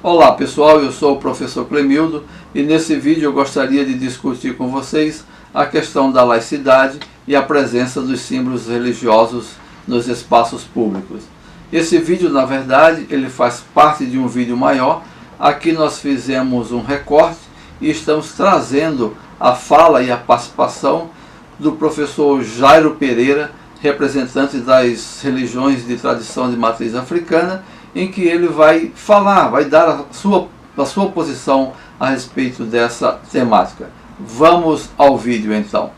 Olá pessoal, eu sou o professor Clemildo e nesse vídeo eu gostaria de discutir com vocês a questão da laicidade e a presença dos símbolos religiosos nos espaços públicos. Esse vídeo, na verdade, ele faz parte de um vídeo maior. Aqui nós fizemos um recorte e estamos trazendo a fala e a participação do professor Jairo Pereira, representante das religiões de tradição de matriz africana, em que ele vai falar, vai dar a sua posição a respeito dessa temática. Vamos ao vídeo então.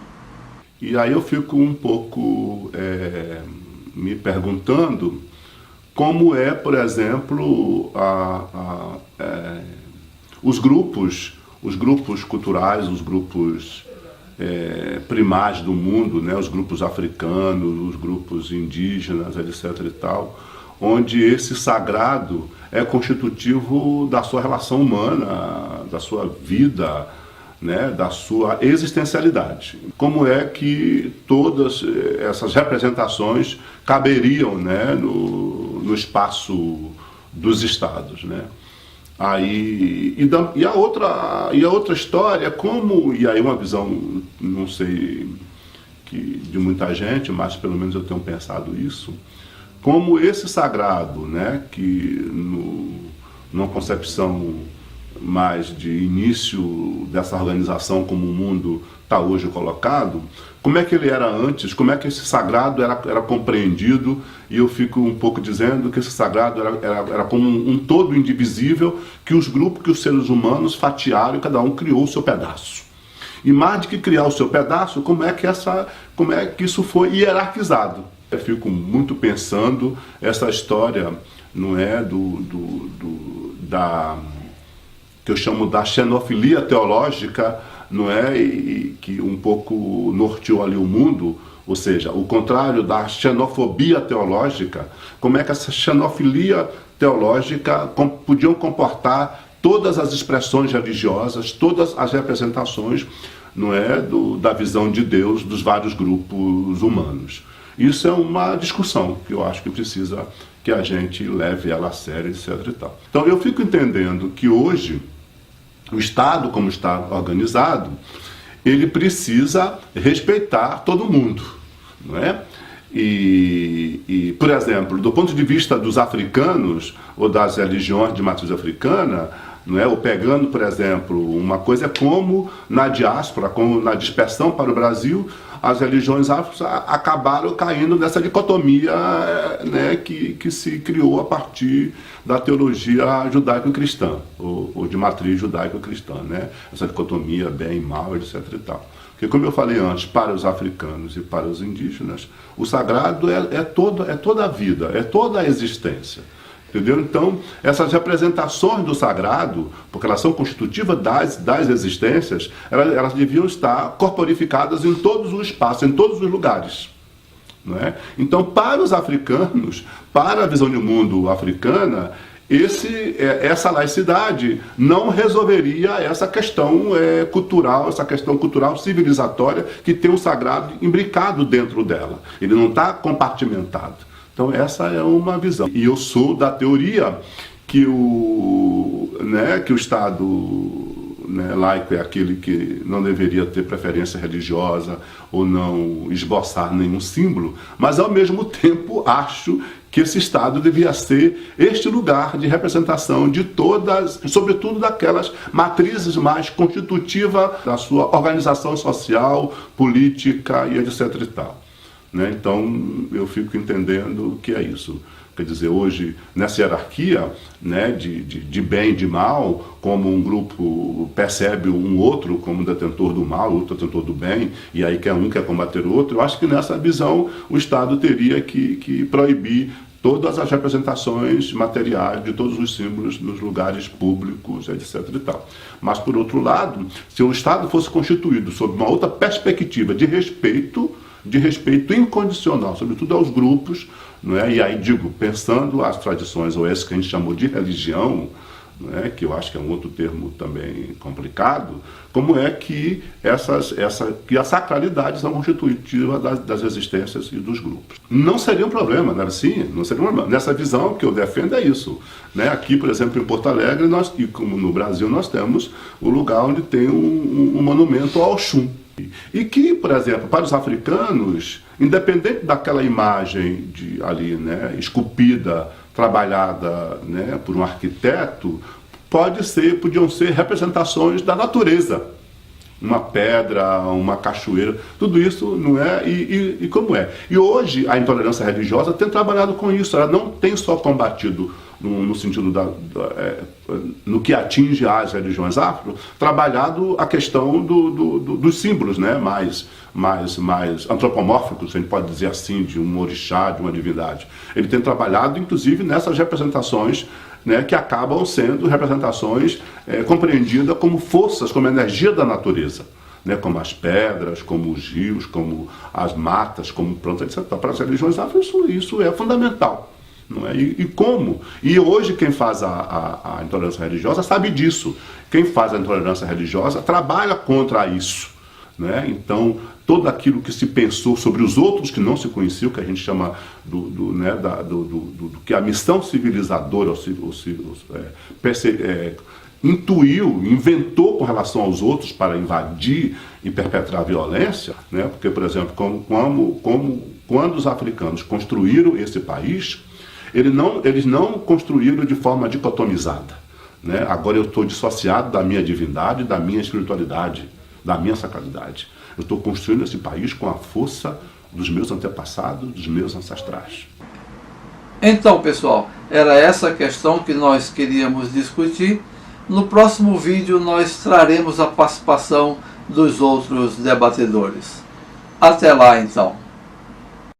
E aí eu fico um pouco me perguntando como é, por exemplo, os grupos culturais, os grupos primais do mundo, né, os grupos africanos, os grupos indígenas, etc. e tal, onde esse sagrado é constitutivo da sua relação humana, da sua vida, né, da sua existencialidade. Como é que todas essas representações caberiam, né, no espaço dos estados, né? Aí, e a outra história, como, e aí uma visão, não sei, de muita gente, mas pelo menos eu tenho pensado isso, como esse sagrado, né, que numa concepção mais de início dessa organização como o mundo está hoje colocado, como é que ele era antes, como é que esse sagrado era compreendido, e eu fico um pouco dizendo que esse sagrado era como um todo indivisível, que os grupos, que os seres humanos fatiaram e cada um criou o seu pedaço. E mais do que criar o seu pedaço, como é que isso foi hierarquizado. Eu fico muito pensando essa história, não é, que eu chamo da xenofilia teológica, não é, e que um pouco norteou ali o mundo, ou seja, o contrário da xenofobia teológica. Como é que essa xenofilia teológica podiam comportar todas as expressões religiosas, todas as representações, não é, da visão de Deus dos vários grupos humanos. Isso é uma discussão que eu acho que precisa que a gente leve ela a sério, etc. e tal. Então eu fico entendendo que hoje o Estado, como está organizado, ele precisa respeitar todo mundo, não é? E, por exemplo, do ponto de vista dos africanos ou das religiões de matriz africana, não é? Ou pegando, por exemplo, uma coisa como na diáspora, como na dispersão para o Brasil, as religiões acabaram caindo nessa dicotomia, né, que se criou a partir da teologia judaico-cristã, ou de matriz judaico-cristã, né? Essa dicotomia bem e mal, etc. e tal. Porque, como eu falei antes, para os africanos e para os indígenas, o sagrado é toda a vida, é toda a existência. Entendeu? Então, essas representações do sagrado, porque elas são constitutivas das existências, elas deviam estar corporificadas em todos os espaços, em todos os lugares. Não é? Então, para os africanos, para a visão de mundo africana, essa laicidade não resolveria essa questão cultural, civilizatória, que tem o sagrado imbricado dentro dela. Ele não está compartimentado. Então essa é uma visão. E eu sou da teoria que o Estado, né, laico é aquele que não deveria ter preferência religiosa ou não esboçar nenhum símbolo, mas ao mesmo tempo acho que esse Estado devia ser este lugar de representação de todas, sobretudo daquelas matrizes mais constitutivas da sua organização social, política e etc. e tal. Né? Então eu fico entendendo que é isso. Quer dizer, hoje, nessa hierarquia, né, de bem e de mal, como um grupo percebe um outro como detentor do mal, outro detentor do bem, e aí um quer combater o outro, eu acho que nessa visão o Estado teria que proibir todas as representações materiais de todos os símbolos nos lugares públicos, etc. e tal. Mas, por outro lado, se o Estado fosse constituído sob uma outra perspectiva de respeito incondicional, sobretudo aos grupos, não é? E aí digo, pensando as tradições, ou essa que a gente chamou de religião, né, que eu acho que é um outro termo também complicado, como é que que as sacralidades são constitutivas das existências e dos grupos. Não seria um problema, né? Sim, não seria um problema. Nessa visão que eu defendo é isso. Né? Aqui, por exemplo, em Porto Alegre, e como no Brasil, nós temos o lugar onde tem um monumento ao Oxum. E que, por exemplo, para os africanos, independente daquela imagem ali, né, esculpida, trabalhada, né, por um arquiteto, podiam ser representações da natureza. Uma pedra, uma cachoeira, tudo isso não é, e como é. E hoje a intolerância religiosa tem trabalhado com isso, ela não tem só combatido no sentido no que atinge as religiões afro, trabalhado a questão dos símbolos, né, mais antropomórficos, a gente pode dizer assim, de um orixá, de uma divindade. Ele tem trabalhado, inclusive, nessas representações, né, que acabam sendo representações compreendidas como forças, como energia da natureza, né, como as pedras, como os rios, como as matas, como plantas, etc. Para as religiões afro, isso é fundamental. Não é? E como? E hoje quem faz a intolerância religiosa sabe disso. Quem faz a intolerância religiosa trabalha contra isso. Né? Então, todo aquilo que se pensou sobre os outros que não se conheciam, que a gente chama do que a missão civilizadora intuiu, inventou com relação aos outros para invadir e perpetrar violência, né? Porque, por exemplo, quando os africanos construíram esse país, eles não construíram de forma dicotomizada. Né? Agora eu estou dissociado da minha divindade, da minha espiritualidade, da minha sacralidade. Eu estou construindo esse país com a força dos meus antepassados, dos meus ancestrais. Então, pessoal, era essa a questão que nós queríamos discutir. No próximo vídeo nós traremos a participação dos outros debatedores. Até lá, então.